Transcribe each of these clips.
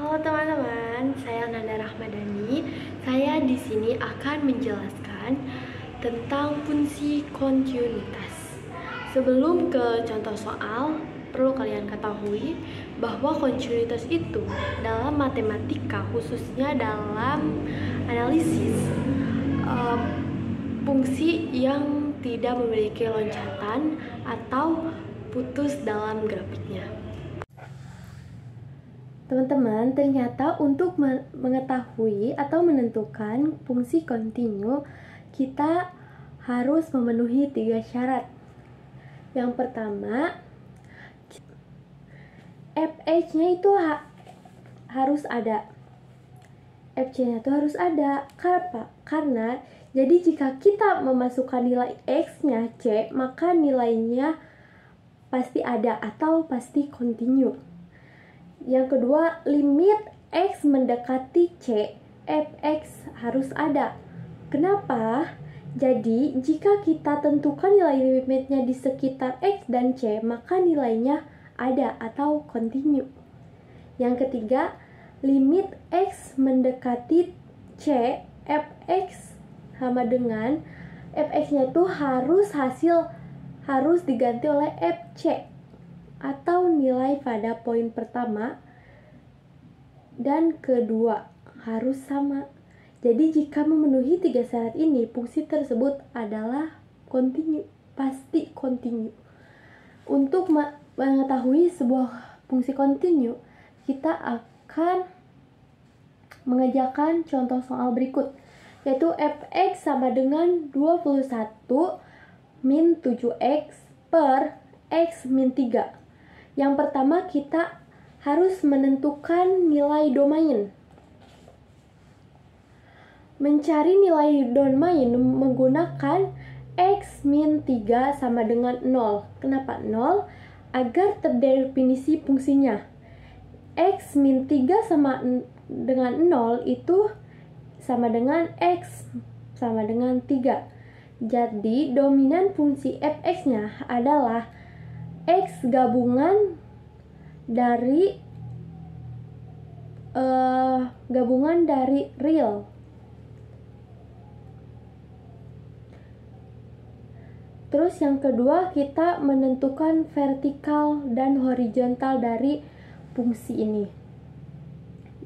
Halo teman-teman, saya Nanda Rahmadani. Saya di sini akan menjelaskan tentang fungsi kontinuitas. Sebelum ke contoh soal, perlu kalian ketahui bahwa kontinuitas itu dalam matematika, khususnya dalam analisis, fungsi yang tidak memiliki loncatan atau putus dalam grafiknya. Teman-teman, ternyata untuk mengetahui atau menentukan fungsi kontinu, kita harus memenuhi 3 syarat. Yang pertama, fh-nya itu harus ada. fc-nya itu harus ada. Kenapa? Karena jadi jika kita memasukkan nilai x-nya c, maka nilainya pasti ada atau pasti kontinu. Yang kedua, limit x mendekati c, fx harus ada. Kenapa? Jadi, jika kita tentukan nilai limitnya di sekitar x dan c, maka nilainya ada atau kontinu. Yang ketiga, limit x mendekati c, fx sama dengan fx-nya itu harus diganti oleh fc atau nilai pada poin pertama dan kedua harus sama. Jadi jika memenuhi 3 syarat ini, fungsi tersebut adalah kontinu, pasti kontinu. Untuk mengetahui sebuah fungsi kontinu, kita akan mengerjakan contoh soal berikut, yaitu fx sama dengan 21 min 7x per x min 3. Yang pertama, kita harus menentukan nilai domain. Mencari nilai domain menggunakan x min 3 sama dengan 0. Kenapa 0? Agar terdefinisi fungsinya. X min 3 sama dengan 0 itu sama dengan x sama dengan 3. Jadi, dominan fungsi fx-nya adalah x gabungan dari real. Terus yang kedua, kita menentukan vertikal dan horizontal dari fungsi ini.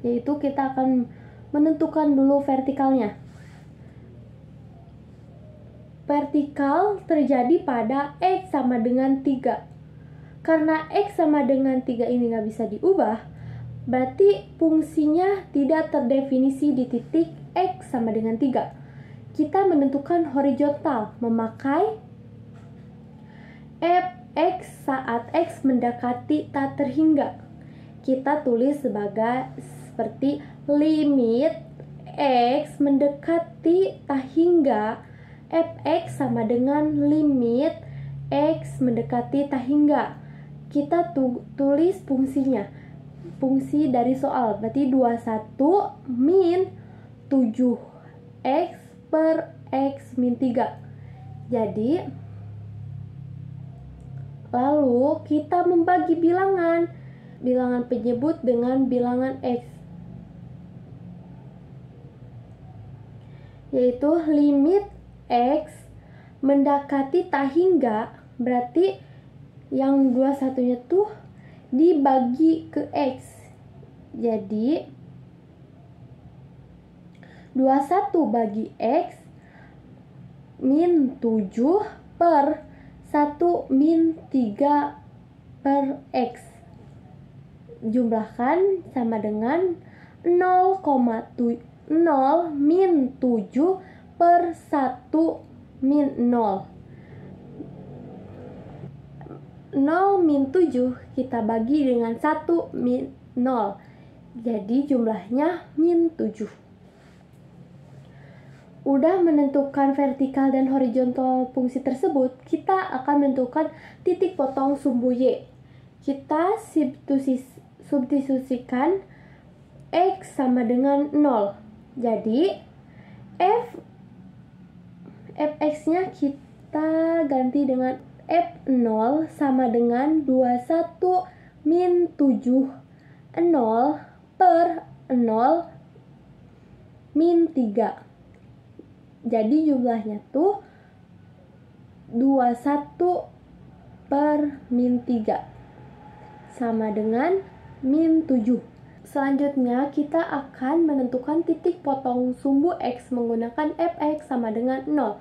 Yaitu kita akan menentukan dulu vertikalnya. Vertikal terjadi pada x sama dengan 3. Karena x sama dengan 3 ini nggak bisa diubah, berarti fungsinya tidak terdefinisi di titik x sama dengan 3. Kita menentukan horizontal memakai fx saat x mendekati tak terhingga. Kita tulis seperti limit x mendekati tak hingga fx sama dengan limit x mendekati tak hingga. Kita tulis fungsinya. Fungsi dari soal berarti 21 min 7x per x min 3. Jadi lalu kita membagi bilangan penyebut dengan bilangan x, yaitu limit x mendekati tak hingga, berarti yang 21-nya tuh dibagi ke x. Jadi 21 bagi x min 7 per 1 min 3 per x. Jumlahkan sama dengan 0 min 7 per 1 min 0. 0 min 7 kita bagi dengan 1 min 0. Jadi jumlahnya min 7. Udah menentukan vertikal dan horizontal fungsi tersebut, kita akan menentukan titik potong sumbu y. Kita substitusikan x sama dengan 0. Jadi fx-nya kita ganti dengan F0 sama dengan 21 min 7 0 per 0 min 3. Jadi jumlahnya tuh 21 per min 3 sama dengan min 7. Selanjutnya kita akan menentukan titik potong sumbu X menggunakan fx sama dengan 0.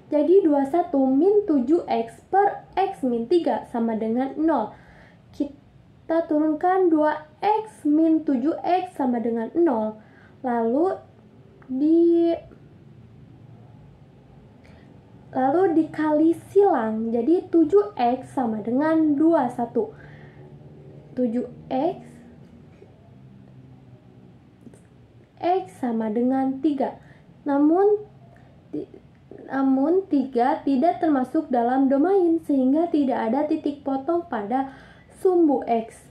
Jadi 21 min 7x per X min 3 sama dengan 0. Kita turunkan 2x min 7x sama dengan 0. Lalu dikali silang. Jadi 7x sama dengan 21. 7x X sama dengan 3. Namun 3 tidak termasuk dalam domain sehingga tidak ada titik potong pada sumbu X.